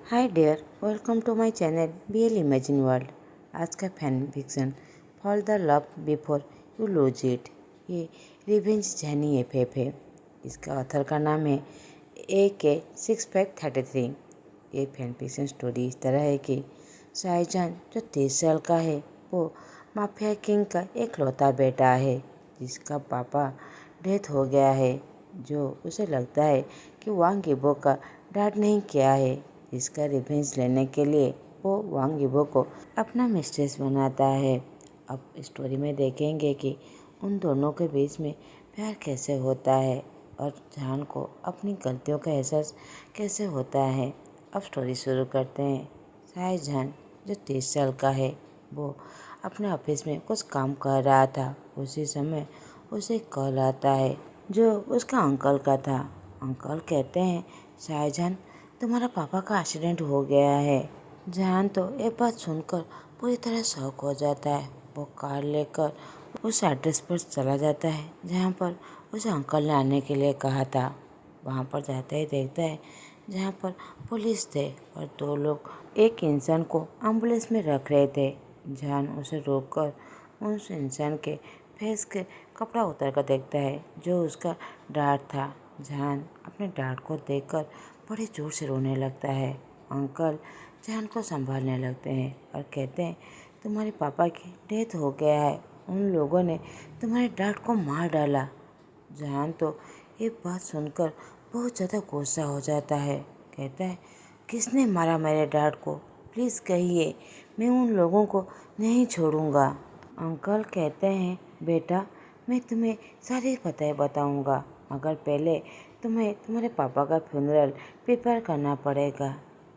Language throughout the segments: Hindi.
Hi dear, welcome to my channel BL imagine world. आज का fan fiction fall the love before you lose it, ये रिवेंज जर्नी FF है। इसका ऑथर का नाम है AK6533। ये फैन फिक्शन स्टोरी इस तरह है कि शाहजहान जो 30 साल का है वो माफिया किंग का एक लौता बेटा है जिसका पापा डेथ हो गया है। जो उसे लगता है कि वांग यीबो का डैड नहीं किया है। इसका रिवेंज लेने के लिए वो वांग यीबो को अपना मिस्ट्रेस बनाता है। अब स्टोरी में देखेंगे कि उन दोनों के बीच में प्यार कैसे होता है और जान को अपनी गलतियों का एहसास कैसे होता है। अब स्टोरी शुरू करते हैं। शाहजहान जो 30 साल का है वो अपने ऑफिस में कुछ काम कर रहा था। उसी समय उसे कॉल आता है जो उसका अंकल का था। अंकल कहते हैं, शाहजहान तुम्हारा पापा का एक्सीडेंट हो गया है। जहान तो ये बात सुनकर पूरी तरह शॉक हो जाता है। वो कार लेकर उस एड्रेस पर चला जाता है जहाँ पर उसे अंकल ने आने के लिए कहा था। वहाँ पर जाते ही देखता है जहाँ पर पुलिस थे और दो लोग एक इंसान को एम्बुलेंस में रख रहे थे। जहान उसे रोककर उस इंसान के फेस के कपड़ा उतार कर देखता है जो उसका डैड था। जहान अपने डैड को देखकर बड़े जोर से रोने लगता है। अंकल जहान को संभालने लगते हैं और कहते हैं, तुम्हारे पापा की डेथ हो गया है, उन लोगों ने तुम्हारे डैड को मार डाला। जहान तो ये बात सुनकर बहुत ज़्यादा गुस्सा हो जाता है। कहता है, किसने मारा मेरे डैड को, प्लीज़ कहिए, मैं उन लोगों को नहीं छोड़ूंगा। अंकल कहते हैं, बेटा मैं तुम्हें सारी बातें बताऊंगा, मगर पहले तुम्हें तुम्हारे पापा का फ्यूनरल प्रिपेयर करना पड़ेगा।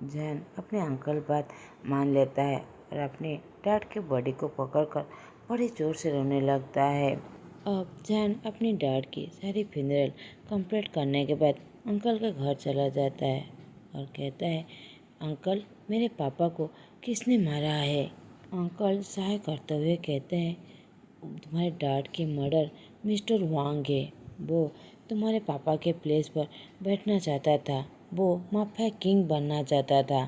जैन अपने अंकल बात मान लेता है और अपने डैड के बॉडी को पकड़कर बड़ी जोर से रोने लगता है। अब जैन अपनी डैड की सारी फ्यूनरल कंप्लीट करने के बाद अंकल के घर चला जाता है और कहता है, अंकल मेरे पापा को किसने मारा है। अंकल सहाय करते हुए कहते हैं, तुम्हारे डैड की मर्डर मिस्टर वांग है। वो तुम्हारे पापा के प्लेस पर बैठना चाहता था। वो माफिया किंग बनना चाहता था।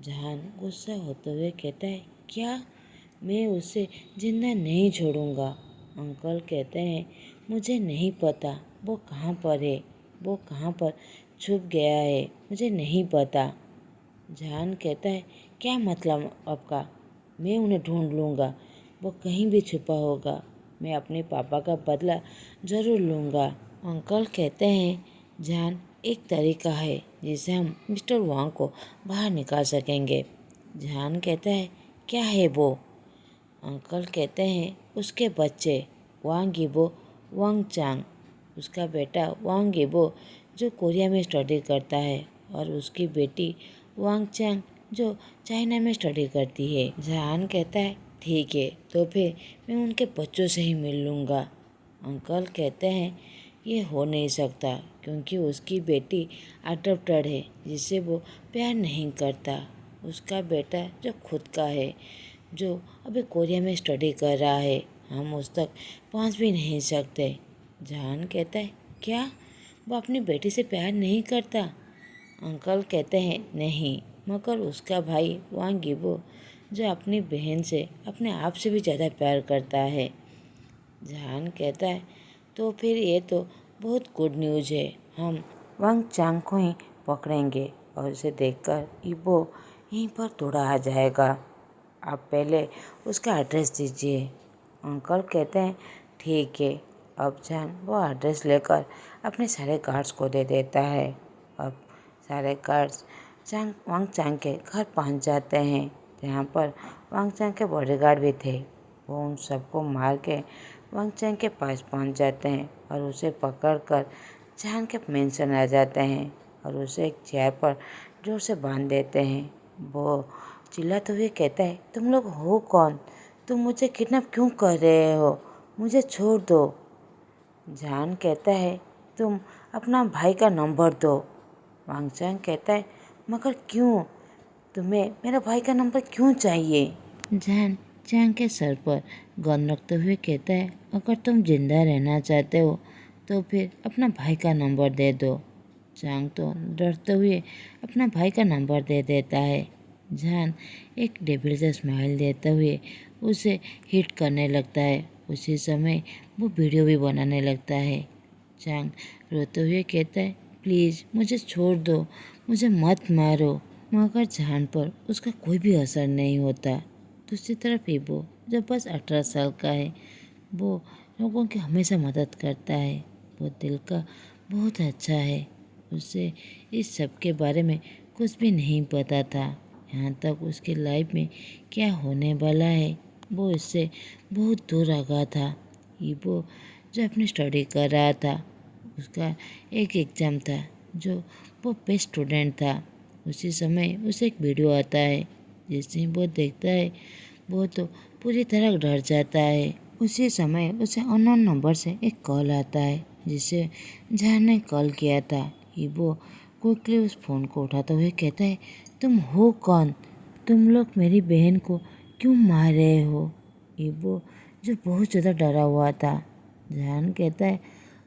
जहान गुस्सा होते हुए कहता है, क्या? मैं उसे जिंदा नहीं छोड़ूंगा। अंकल कहते हैं, मुझे नहीं पता वो कहाँ पर है, वो कहाँ पर छुप गया है, मुझे नहीं पता। जहान कहता है, क्या मतलब आपका? मैं उन्हें ढूंढ लूँगा, वो कहीं भी छुपा होगा। मैं अपने पापा का बदला ज़रूर लूँगा। अंकल कहते हैं, जहान एक तरीका है जिससे हम मिस्टर वांग को बाहर निकाल सकेंगे। जहान कहता है, क्या है वो? अंकल कहते हैं, उसके बच्चे वांग यीबो, वांग चांग, उसका बेटा वांग यीबो जो कोरिया में स्टडी करता है और उसकी बेटी वांग चांग जो चाइना में स्टडी करती है। जहान कहता है, ठीक है, तो फिर मैं उनके बच्चों से ही मिल लूँगा। अंकल कहते हैं, ये हो नहीं सकता क्योंकि उसकी बेटी अडॉप्टेड है जिससे वो प्यार नहीं करता। उसका बेटा जो खुद का है, जो अभी कोरिया में स्टडी कर रहा है, हम उस तक पहुंच भी नहीं सकते। जहान कहता है, क्या वो अपनी बेटी से प्यार नहीं करता? अंकल कहते हैं, नहीं, मगर उसका भाई वांग यीबो जो अपनी बहन से अपने आप से भी ज़्यादा प्यार करता है। जहान कहता है, तो फिर ये तो बहुत गुड न्यूज़ है, हम वांग चांग को ही पकड़ेंगे और उसे देखकर यीबो यहीं पर दौड़ा आ जाएगा। आप पहले उसका एड्रेस दीजिए। अंकल कहते हैं, ठीक है। अब जान वो एड्रेस लेकर अपने सारे गार्ड्स को दे देता है। अब सारे गार्ड्स वांग चांग के घर पहुंच जाते हैं जहाँ पर वांग चांग के बॉडीगार्ड भी थे। वो उन सबको मार के वांग चांग के पास पहुंच जाते हैं और उसे पकड़कर जान के मेंशन आ जाते हैं और उसे एक चेयर पर जोर से बांध देते हैं। वो चिल्लाते हुए कहता है, तुम लोग हो कौन? तुम मुझे किडनैप क्यों कर रहे हो? मुझे छोड़ दो। जान कहता है, तुम अपना भाई का नंबर दो। वांग चांग कहता है, मगर क्यों? तुम्हें मेरा भाई का नंबर क्यों चाहिए? जान चांग के सर पर गन रखते हुए कहता है, अगर तुम जिंदा रहना चाहते हो तो फिर अपना भाई का नंबर दे दो। चांग तो डरते हुए अपना भाई का नंबर दे देता है। जान एक डेविल से स्माइल देते हुए उसे हिट करने लगता है। उसी समय वो वीडियो भी बनाने लगता है। चांग रोते हुए कहता है, प्लीज़ मुझे छोड़ दो, मुझे मत मारो। मगर जान पर उसका कोई भी असर नहीं होता। दूसरी तरफ इबो जो बस 18 साल का है, वो लोगों की हमेशा मदद करता है। वो दिल का बहुत अच्छा है। उसे इस सब के बारे में कुछ भी नहीं पता था। यहाँ तक उसकी लाइफ में क्या होने वाला है वो इससे बहुत दूर आगा था। इबो जो अपनी स्टडी कर रहा था, उसका एक एग्ज़ाम था जो वो बेस्ट स्टूडेंट था। उसी समय उसे एक वीडियो आता है जिसे वो देखता है। वो तो पूरी तरह डर जाता है। उसी समय उसे अननोन नंबर से एक कॉल आता है जिसे जान ने कॉल किया था। वो क्विकली उस फ़ोन को उठाते हुए कहता है, तुम हो कौन? तुम लोग मेरी बहन को क्यों मार रहे हो? वो जो बहुत ज़्यादा डरा हुआ था। जान कहता है,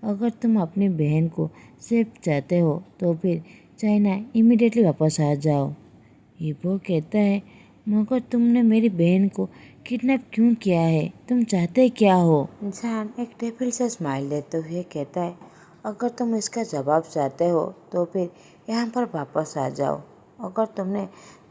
अगर तुम अपनी बहन को सेफ चाहते हो तो फिर चाइना इमीडिएटली वापस आ जाओ। वो कहता है, मगर तुमने मेरी बहन को किडनैप क्यों किया है? तुम चाहते क्या हो? जान एक टेबल से स्माइल देते हुए कहता है, अगर तुम इसका जवाब चाहते हो तो फिर यहाँ पर वापस आ जाओ। अगर तुमने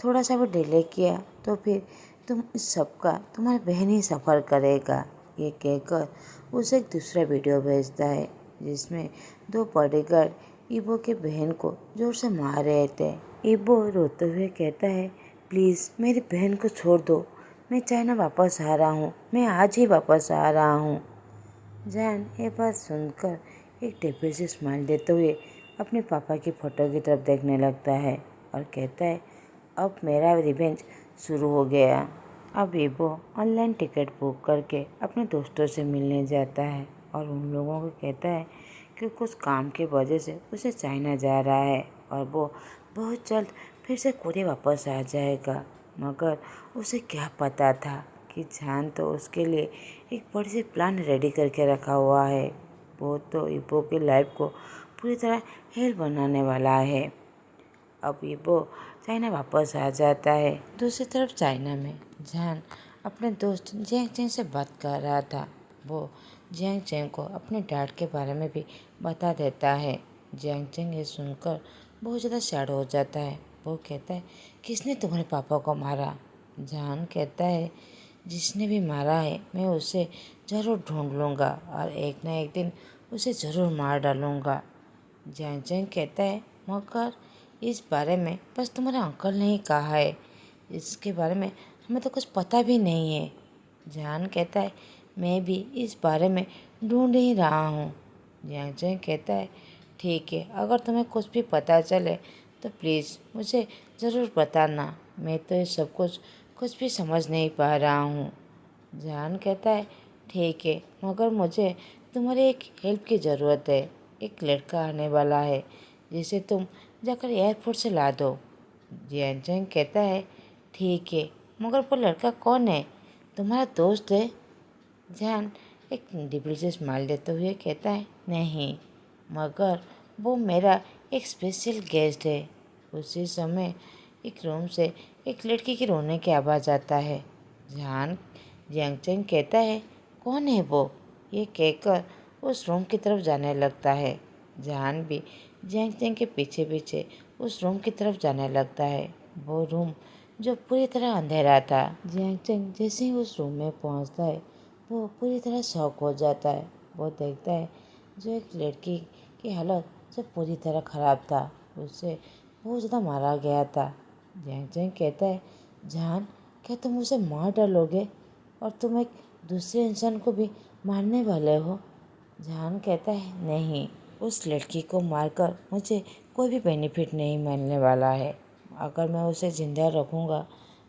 थोड़ा सा भी डिले किया तो फिर तुम इस सब का तुम्हारी बहन ही सफ़र करेगा। ये कहकर उसे एक दूसरा वीडियो भेजता है जिसमें 2 बॉडीगार्ड इबो के बहन को जोर से मार रहे थे। इबो रोते हुए कहता है, प्लीज़ मेरी बहन को छोड़ दो, मैं चाइना वापस आ रहा हूँ, मैं आज ही वापस आ रहा हूँ। जान ये बात सुनकर एक टेबल से स्माइल देते हुए अपने पापा की फ़ोटो की तरफ देखने लगता है और कहता है, अब मेरा रिवेंज शुरू हो गया। अब इबो ऑनलाइन टिकट बुक करके अपने दोस्तों से मिलने जाता है और उन लोगों को कहता है कि कुछ काम की वजह से उसे चाइना जा रहा है और वो बहुत जल्द फिर से कोरिया वापस आ जाएगा। मगर उसे क्या पता था कि जान तो उसके लिए एक बड़ी सी प्लान रेडी करके रखा हुआ है। वो तो इबो की लाइफ को पूरी तरह हेल बनाने वाला है। अब इबो चाइना वापस आ जाता है। दूसरी तरफ चाइना में जान अपने दोस्त जियांग चेंग से बात कर रहा था। वो जियांग चेंग को अपने डैड के बारे में भी बता देता है। जियांग चेंग ये सुनकर बहुत ज़्यादा सैड हो जाता है। वो कहता है, किसने तुम्हारे पापा को मारा? जान कहता है, जिसने भी मारा है मैं उसे ज़रूर ढूंढ लूँगा और एक ना एक दिन उसे ज़रूर मार डालूँगा। जियांग चेंग कहता है, मगर इस बारे में बस तुम्हारे अंकल ने ही कहा है, इसके बारे में हमें तो कुछ पता भी नहीं है। जान कहता है, मैं भी इस बारे में ढूंढ ही रहा हूँ। जियांग चेंग कहता है, ठीक है, अगर तुम्हें कुछ भी पता चले तो प्लीज़ मुझे ज़रूर बताना। मैं तो ये सब कुछ भी समझ नहीं पा रहा हूँ। जान कहता है, ठीक है, मगर मुझे तुम्हारी एक हेल्प की ज़रूरत है। एक लड़का आने वाला है जिसे तुम जाकर एयरपोर्ट से ला दो। जियांग चेंग कहता है, ठीक है, मगर वो लड़का कौन है? तुम्हारा दोस्त है? जान एक डिबिल से स्माइल देते हुए कहता है, नहीं, मगर वो मेरा एक स्पेशल गेस्ट है। उसी समय एक रूम से एक लड़की की रोने की आवाज़ आता है। जान जियांग चेंग कहता है, कौन है वो? ये कहकर उस रूम की तरफ जाने लगता है। जान भी जियांग चेंग के पीछे पीछे उस रूम की तरफ जाने लगता है। वो रूम जो पूरी तरह अंधेरा था। जियांग चेंग जैसे ही उस रूम में पहुंचता है वो पूरी तरह शॉक हो जाता है। वो देखता है जो एक लड़की की हालत जो पूरी तरह ख़राब था, उसे बहुत ज़्यादा मारा गया था। जियांग चेंग कहता है, जान क्या तुम उसे मार डालोगे और तुम एक दूसरे इंसान को भी मारने वाले हो? जान कहता है, नहीं, उस लड़की को मारकर मुझे कोई भी बेनिफिट नहीं मिलने वाला है। अगर मैं उसे ज़िंदा रखूँगा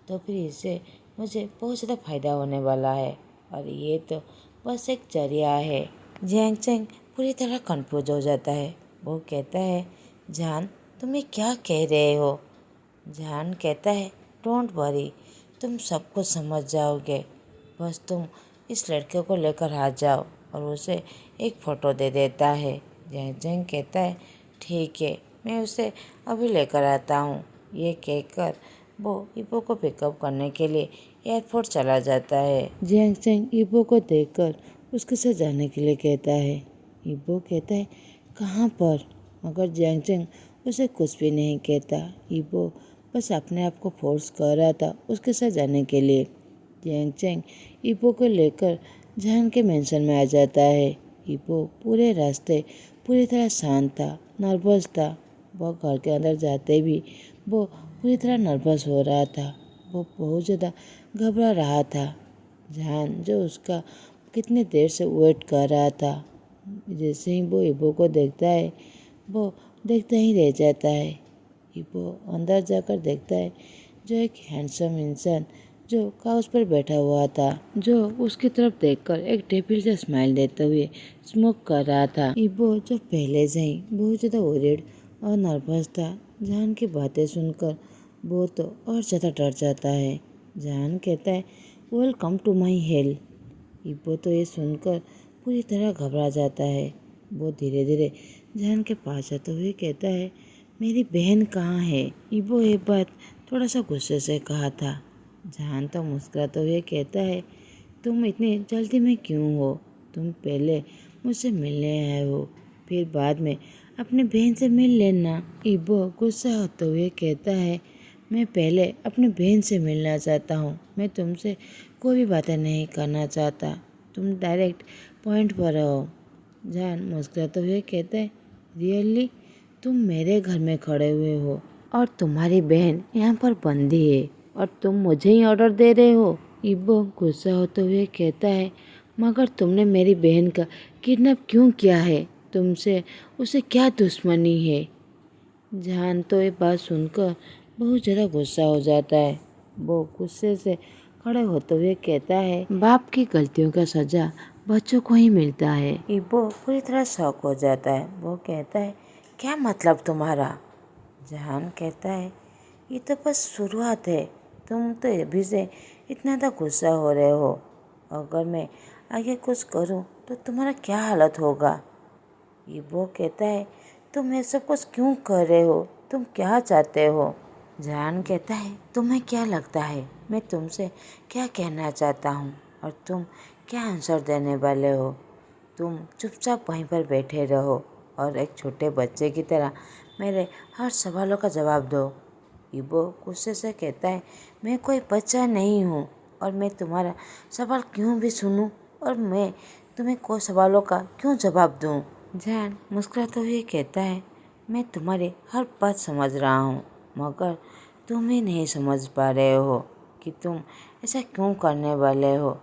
तो फिर इससे मुझे बहुत ज़्यादा फ़ायदा होने वाला है और ये तो बस एक जरिया है। जियांग चेंग पूरी तरह कंफ्यूज हो जाता है। वो कहता है, जान तुम ये क्या कह रहे हो? जान कहता है, डोंट वरी, तुम सब कुछ समझ जाओगे। बस तुम इस लड़के को लेकर आ जाओ और उसे एक फ़ोटो दे देता है। जियांग चेंग कहता है, ठीक है, मैं उसे अभी लेकर आता हूँ। ये कहकर वो इबो को पिकअप करने के लिए एयरपोर्ट चला जाता है। जियांग चेंग इबो को देखकर उसके साथ जाने के लिए कहता है। इबो कहता है कहाँ पर, मगर जियांग चेंग उसे कुछ भी नहीं कहता। इबो बस अपने आप को फोर्स कर रहा था उसके साथ जाने के लिए। जियांग चेंग इबो को लेकर जहान के मेंशन में आ जाता है। इबो पूरे रास्ते पूरी तरह शांत था, नर्वस था। वो घर के अंदर जाते भी वो पूरी तरह नर्वस हो रहा था। वो बहुत ज़्यादा घबरा रहा था। जहान जो उसका कितने देर से वेट कर रहा था, जैसे ही वो इबो को देखता है वो देखता ही रह जाता है। इबो अंदर जाकर देखता है जो एक हैंडसम इंसान जो काउच पर बैठा हुआ था, जो उसकी तरफ देखकर एक डेविल से स्माइल देते हुए स्मोक कर रहा था। इबो जो पहले से ही बहुत ज़्यादा वरीड और नर्वस था, जहान की बातें सुनकर वो तो और ज़्यादा डर जाता है। जहान कहता है वेलकम टू माई हेल। इबो तो ये सुनकर पूरी तरह घबरा जाता है। वो धीरे धीरे जहान के पास जाते हुए कहता है मेरी बहन कहाँ है। इबो ये बात थोड़ा सा गुस्से से कहा था। जहान तो मुस्कुराते हुए कहता है तुम इतनी जल्दी में क्यों हो, तुम पहले मुझसे मिलने आए हो, फिर बाद में अपनी बहन से मिल लेना। इबो गुस्सा होते हुए कहता है मैं पहले अपनी बहन से मिलना चाहता हूँ, मैं तुमसे कोई भी बातें नहीं करना चाहता, तुम डायरेक्ट पॉइंट पर रहो। जहान मुस्कुराते हुए कहता है रियली, तुम मेरे घर में खड़े हुए हो और तुम्हारी बहन यहाँ पर बंदी है और तुम मुझे ही ऑर्डर दे रहे हो। इबो गुस्सा होते हुए कहता है मगर तुमने मेरी बहन का किडनैप क्यों किया है, तुमसे उसे क्या दुश्मनी है। जहान तो ये बात सुनकर बहुत ज़्यादा गुस्सा हो जाता है। वो गुस्से से खड़े होते हुए कहता है बाप की गलतियों का सजा बच्चों को ही मिलता है। इबो पूरी तरह शॉक हो जाता है। वो कहता है क्या मतलब तुम्हारा। जहान कहता है ये तो बस शुरुआत है, तुम तो अभी से इतना तो गुस्सा हो रहे हो, अगर मैं आगे कुछ करूं तो तुम्हारा क्या हालत होगा। इबो कहता है तुम ये सब कुछ क्यों कर रहे हो, तुम क्या चाहते हो। जहान कहता है तुम्हें क्या लगता है मैं तुमसे क्या कहना चाहता हूँ और तुम क्या आंसर देने वाले हो। तुम चुपचाप वहीं पर बैठे रहो और एक छोटे बच्चे की तरह मेरे हर सवालों का जवाब दो। इबो गुस्से से कहता है मैं कोई बच्चा नहीं हूँ और मैं तुम्हारा सवाल क्यों भी सुनूं और मैं तुम्हें कोई सवालों का क्यों जवाब दूँ। जहान मुस्कुराते हुए कहता है मैं तुम्हारी हर बात समझ रहा हूँ, मगर तुम ही नहीं समझ पा रहे हो कि तुम ऐसा क्यों करने वाले हो।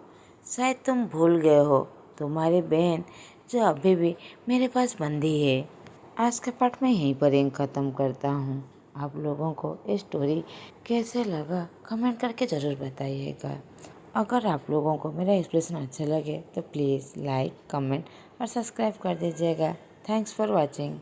शायद तुम भूल गए हो तुम्हारी बहन जो अभी भी मेरे पास बंदी है। आज का पार्ट मैं यहीं पर ही ख़त्म करता हूँ। आप लोगों को ये स्टोरी कैसे लगा कमेंट करके ज़रूर बताइएगा। अगर आप लोगों को मेरा एक्सप्रेशन अच्छा लगे तो प्लीज़ लाइक, कमेंट और सब्सक्राइब कर दीजिएगा। Thanks for watching.